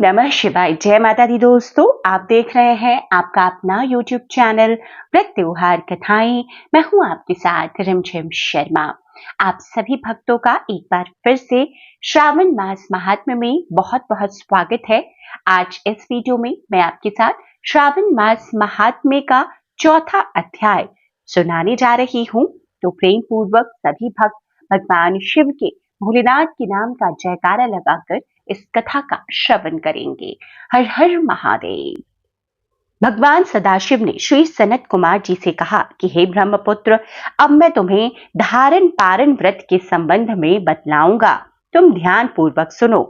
नमः शिवाय। जय माता दी दोस्तों, आप देख रहे हैं आपका अपना YouTube चैनल व्रत त्योहार कथाएं। मैं हूं आपके साथ रिमझिम शर्मा। आप सभी भक्तों का एक बार फिर से श्रावण मास महात्म्य में बहुत बहुत स्वागत है। आज इस वीडियो में मैं आपके साथ श्रावण मास महात्म्य का चौथा अध्याय सुनाने जा रही हूं। तो प्रेम पूर्वक सभी भक्त भगवान शिव के भोलेनाथ के नाम का जयकारा लगाकर इस कथा का श्रवण करेंगे। हर हर महादेव। भगवान सदाशिव ने श्री सनत कुमार जी से कहा कि हे ब्रह्मपुत्र, अब मैं तुम्हें धारण पारण व्रत के संबंध में बतलाऊंगा। तुम ध्यान पूर्वक सुनो।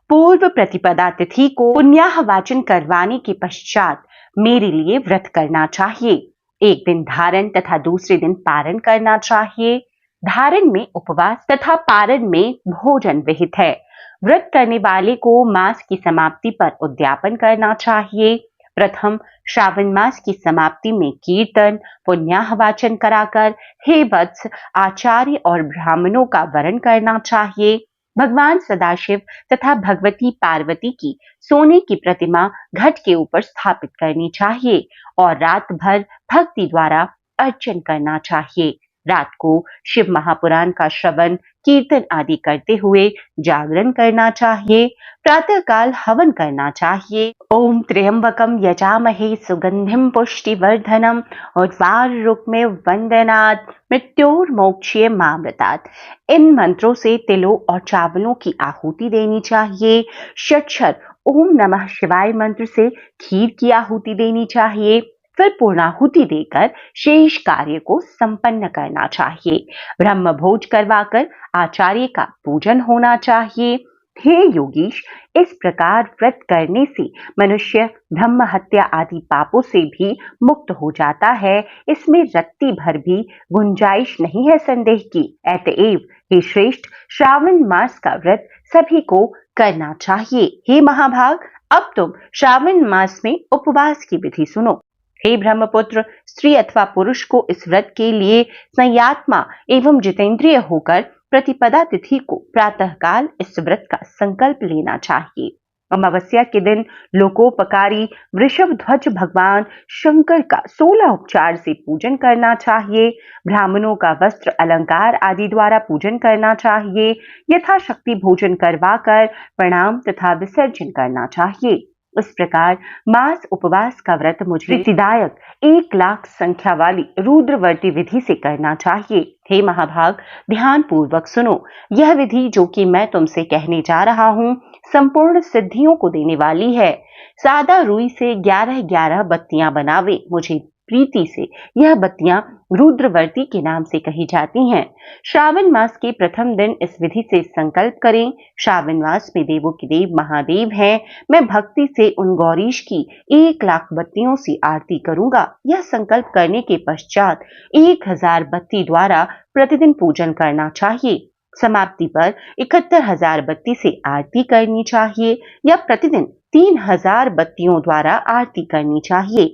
पूर्व प्रतिपदा तिथि को पुण्याह वाचन करवाने के पश्चात मेरे लिए व्रत करना चाहिए। एक दिन धारण तथा दूसरे दिन पारण करना चाहिए। धारण में उपवास तथा पारण में भोजन विहित है। व्रत करने वाले को मास की समाप्ति पर उद्यापन करना चाहिए। प्रथम श्रावण मास की समाप्ति में कीर्तन पुण्याह वाचन कराकर हे वत्स आचार्य और ब्राह्मणों का वरण करना चाहिए। भगवान सदाशिव तथा भगवती पार्वती की सोने की प्रतिमा घट के ऊपर स्थापित करनी चाहिए और रात भर भक्ति द्वारा अर्चन करना चाहिए। रात को शिव महापुराण का श्रवण कीर्तन आदि करते हुए जागरण करना चाहिए। प्रातः काल हवन करना चाहिए। ओम त्र्यंबकम यजामहे सुगंधिम पुष्टिवर्धनम उर्वारुकमेव वंदनात् मृत्योर्मोक्षीय मामृतात्। इन मंत्रों से तिलों और चावलों की आहुति देनी चाहिए। षट्क्षर ओम नमः शिवाय मंत्र से खीर की आहुति देनी चाहिए। फिर पूर्णाहुति देकर शेष कार्य को संपन्न करना चाहिए। ब्रह्म भोज करवाकर आचार्य का पूजन होना चाहिए। हे योगीश, इस प्रकार व्रत करने से मनुष्य ब्रह्म हत्या आदि पापों से भी मुक्त हो जाता है। इसमें रत्ती भर भी गुंजाइश नहीं है संदेह की। अतएव हे श्रेष्ठ, श्रावण मास का व्रत सभी को करना चाहिए। हे महाभाग, अब तुम श्रावण मास में उपवास की विधि सुनो। हे ब्रह्मपुत्र, स्त्री अथवा पुरुष को इस व्रत के लिए संयात्मा एवं जितेंद्रिय होकर प्रतिपदा तिथि को प्रातःकाल इस व्रत का संकल्प लेना चाहिए। अमावस्या के दिन लोकोपकारी वृषभ ध्वज भगवान शंकर का 16 उपचार से पूजन करना चाहिए। ब्राह्मणों का वस्त्र अलंकार आदि द्वारा पूजन करना चाहिए। यथाशक्ति भोजन करवाकर प्रणाम तथा विसर्जन करना चाहिए। इस प्रकार मास उपवास का व्रत मुझे प्रीतिदायक 1 लाख संख्या वाली रुद्रवर्ती विधि से करना चाहिए। हे महाभाग, ध्यान पूर्वक सुनो। यह विधि जो कि मैं तुमसे कहने जा रहा हूं संपूर्ण सिद्धियों को देने वाली है। सादा रुई से 11-11 बत्तियां बनावे। मुझे प्रीति से यह बत्तियां रुद्रवर्ती के नाम से कही जाती हैं। श्रावण मास के प्रथम दिन इस विधि से संकल्प करें। श्रावण मास में देवों के देव महादेव हैं। मैं भक्ति से उन गौरीश की 1 लाख बत्तियों से आरती करूंगा। यह संकल्प करने के पश्चात 1000 बत्ती द्वारा प्रतिदिन पूजन करना चाहिए। समाप्ति पर 71,000 बत्ती से आरती करनी चाहिए या प्रतिदिन 3000 बत्तियों द्वारा आरती करनी चाहिए।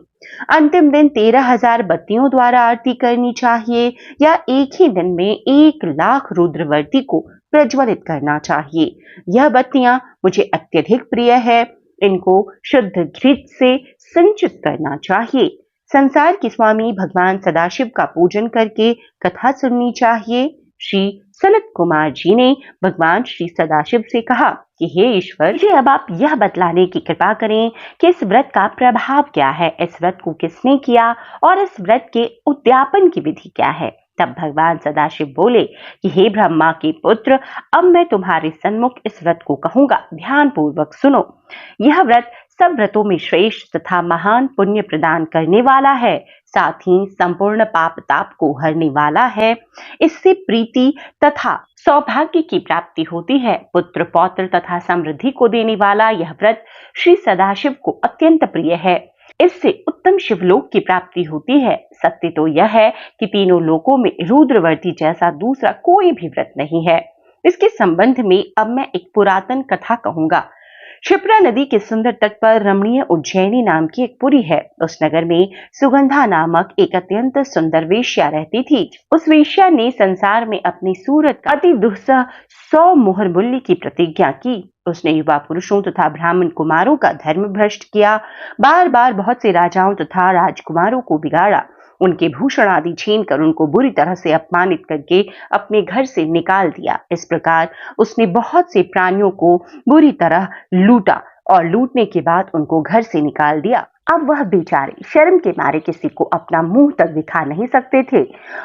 अंतिम दिन 13,000 बत्तियों द्वारा आरती करनी चाहिए या एक ही दिन में 1 लाख रुद्रवर्ती को प्रज्वलित करना चाहिए। यह बत्तियां मुझे अत्यधिक प्रिय है। इनको शुद्ध घृत से संचित करना चाहिए। संसार के स्वामी भगवान सदाशिव का पूजन करके कथा सुननी चाहिए। श्री सनत कुमार जी ने भगवान श्री सदाशिव से कहा कि हे ईश्वर, मुझे अब आप यह बतलाने की कृपा करें कि इस व्रत का प्रभाव क्या है, इस व्रत को किसने किया और इस व्रत के उद्यापन की विधि क्या है। तब भगवान सदाशिव बोले कि हे ब्रह्मा के पुत्र, अब मैं तुम्हारे सन्मुख इस व्रत को कहूंगा। ध्यान पूर्वक सुनो। यह व्रत सब व्रतों में श्रेष्ठ तथा महान पुण्य प्रदान करने वाला है। साथ ही संपूर्ण पाप ताप को हरने वाला है। इससे प्रीति तथा सौभाग्य की प्राप्ति होती है। पुत्र पौत्र तथा समृद्धि को देने वाला यह व्रत श्री सदाशिव को अत्यंत प्रिय है। इससे उत्तम शिवलोक की प्राप्ति होती है। सत्य तो यह है कि तीनों लोकों में रुद्रवर्ती जैसा दूसरा कोई भी व्रत नहीं है। इसके संबंध में अब मैं एक पुरातन कथा कहूंगा। क्षिप्रा नदी के सुंदर तट पर रमणीय उज्जैनी नाम की एक पुरी है। उस नगर में सुगंधा नामक एक अत्यंत सुंदर वेश्या रहती थी। उस वेश्या ने संसार में अपनी सूरत का अति दुस्सह 100 मोहर मूल्य की प्रतिज्ञा की। उसने युवा पुरुषों तथा ब्राह्मण कुमारों का धर्म भ्रष्ट किया, बार बार बहुत से राजाओं तथा राजकुमारों को बिगाड़ा, उनके भूषण आदि छीन कर उनको बुरी तरह से अपमानित करके अपने घर से निकाल दिया। इस प्रकार उसने बहुत से प्राणियों को बुरी तरह लूटा और लूटने के बाद उनको घर से निकाल दिया। अब वह बेचारे शर्म के मारे किसी को अपना मुंह तक दिखा नहीं सकते थे।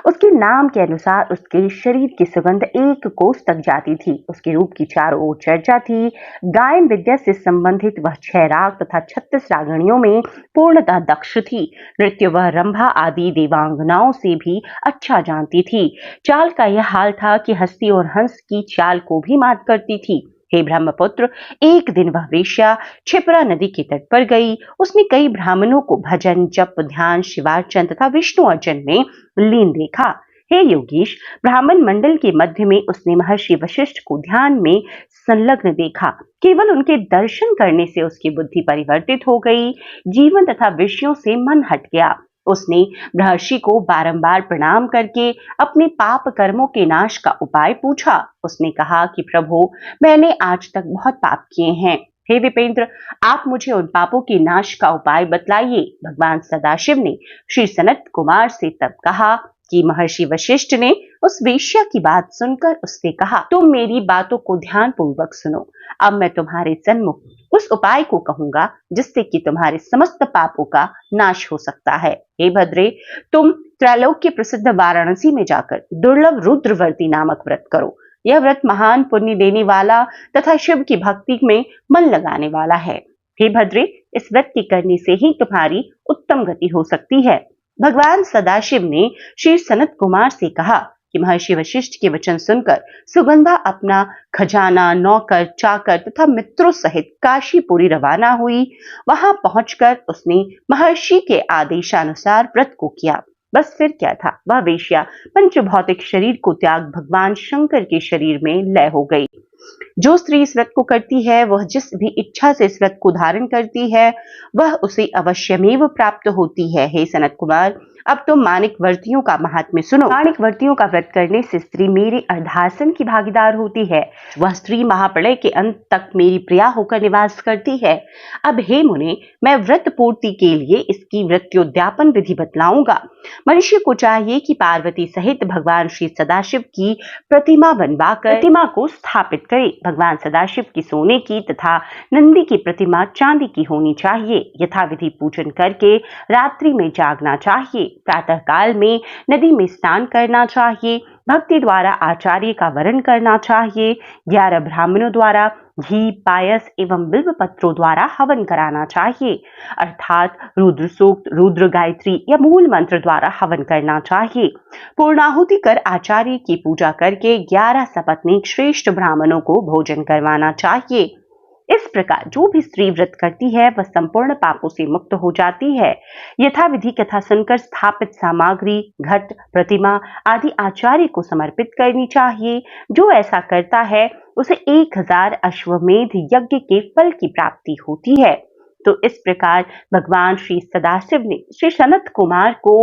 उसके नाम के अनुसार उसके शरीर की सुगंध 1 कोस तक जाती थी। उसके रूप की चारों ओर चर्चा थी। गायन विद्या से संबंधित वह 6 राग तथा 36 रागणियों में पूर्णतः दक्ष थी। नृत्य वह रंभा आदि देवांगनाओं से भी अच्छा जानती थी। चाल का यह हाल था कि हस्ती और हंस की चाल को भी मात करती थी। हे ब्रह्मपुत्र, एक दिन वह वेश्या क्षिप्रा नदी के तट पर गई। उसने कई ब्राह्मणों को भजन, जप, ध्यान, शिवार्चन तथा विष्णु अर्चन में लीन देखा। हे योगीश, ब्राह्मण मंडल के मध्य में उसने महर्षि वशिष्ठ को ध्यान में संलग्न देखा। केवल उनके दर्शन करने से उसकी बुद्धि परिवर्तित हो गई। जीवन तथा विषयों से मन हट गया। उसने महर्षि को बारंबार प्रणाम करके अपने पाप कर्मों के नाश का उपाय पूछा। उसने कहा कि प्रभु, मैंने आज तक बहुत पाप किए हैं। हे विपेंद्र, आप मुझे उन पापों के नाश का उपाय बतलाइए। भगवान सदाशिव ने श्री सनत कुमार से तब कहा कि महर्षि वशिष्ठ ने उस वेश्या की बात सुनकर उससे कहा, तुम मेरी बातों को ध्यान पूर्वक सुनो। अब मैं तुम्हारे सन्मुख उस उपाय को कहूंगा जिससे कि तुम्हारे समस्त पापों का नाश हो सकता है। हे भद्रे, तुम त्रैलोक्य प्रसिद्ध वाराणसी में जाकर दुर्लभ रुद्रवर्ती नामक व्रत करो। यह व्रत महान पुण्य देने वाला तथा शिव की भक्ति में मन लगाने वाला है। हे भद्रे, इस व्रत के करने से ही तुम्हारी उत्तम गति हो सकती है। भगवान सदाशिव ने श्री सनत कुमार से कहा कि महर्षि वशिष्ठ के वचन सुनकर सुगंधा अपना खजाना, नौकर, चाकर तथा मित्रों सहित काशीपुरी रवाना हुई। वहां पहुंचकर उसने महर्षि के आदेशानुसार व्रत को किया। बस फिर क्या था, वह वेश्या पंच भौतिक शरीर को त्याग भगवान शंकर के शरीर में लय हो गई। जो स्त्री इस व्रत को करती है, वह जिस भी इच्छा से इस व्रत को धारण करती है, वह उसे अवश्यमेव प्राप्त होती है। हे सनत कुमार, अब तुम माणिक वर्तियों का महात्म्य सुनो। माणिक वर्तियों का व्रत करने से स्त्री मेरे अर्धासन की भागीदार होती है। वह स्त्री महाप्रलय के अंत तक मेरी प्रिया होकर निवास करती है। अब हे मुने, मैं व्रत पूर्ति के लिए इसकी व्रत्योद्यापन विधि बतलाऊंगा। मनुष्य को चाहिए कि पार्वती सहित भगवान श्री सदाशिव की प्रतिमा बनवाकर प्रतिमा को स्थापित करे। भगवान सदाशिव की सोने की तथा नंदी की प्रतिमा चांदी की होनी चाहिए। यथाविधि पूजन करके रात्रि में जागना चाहिए। प्रातः काल में नदी में स्नान करना चाहिए। भक्ति द्वारा आचार्य का वरण करना चाहिए। 11 ब्राह्मणों द्वारा घी, पायस एवं बिल्व पत्रों द्वारा हवन कराना चाहिए, अर्थात रुद्र सूक्त, रुद्र गायत्री या मूल मंत्र द्वारा हवन करना चाहिए। पूर्णाहुति कर आचार्य की पूजा करके 11 सपत्नीक श्रेष्ठ ब्राह्मणों को भोजन करवाना चाहिए। इस प्रकार जो भी स्त्री व्रत करती है, वह संपूर्ण पापों से मुक्त हो जाती है। यथाविधि कथा सुनकर स्थापित सामग्री, घट, प्रतिमा आदि आचार्य को समर्पित करनी चाहिए। जो ऐसा करता है, उसे 1000 अश्वमेध यज्ञ के फल की प्राप्ति होती है। तो इस प्रकार भगवान श्री सदाशिव ने श्री सनत कुमार को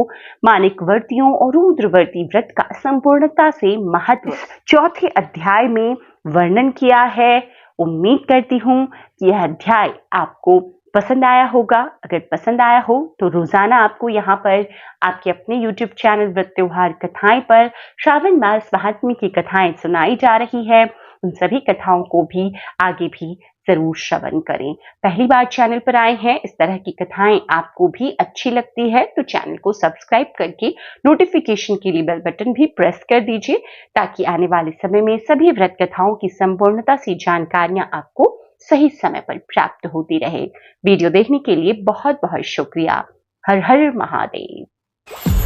माणिकवर्तियों और रुद्रवर्ती व्रत का संपूर्णता से महत्व 4थे अध्याय में वर्णन किया है। उम्मीद करती हूँ कि यह अध्याय आपको पसंद आया होगा। अगर पसंद आया हो तो रोजाना आपको यहाँ पर आपके अपने YouTube चैनल व्रत त्योहार कथाएं पर श्रावण मास महात्म्य की कथाएं सुनाई जा रही है। उन सभी कथाओं को भी आगे भी जरूर श्रवण करें। पहली बार चैनल पर आए हैं, इस तरह की कथाएं आपको भी अच्छी लगती है तो चैनल को सब्सक्राइब करके नोटिफिकेशन के लिए बेल बटन भी प्रेस कर दीजिए, ताकि आने वाले समय में सभी व्रत कथाओं की संपूर्णता से जानकारियां आपको सही समय पर प्राप्त होती रहे। वीडियो देखने के लिए बहुत बहुत शुक्रिया। हर हर महादेव।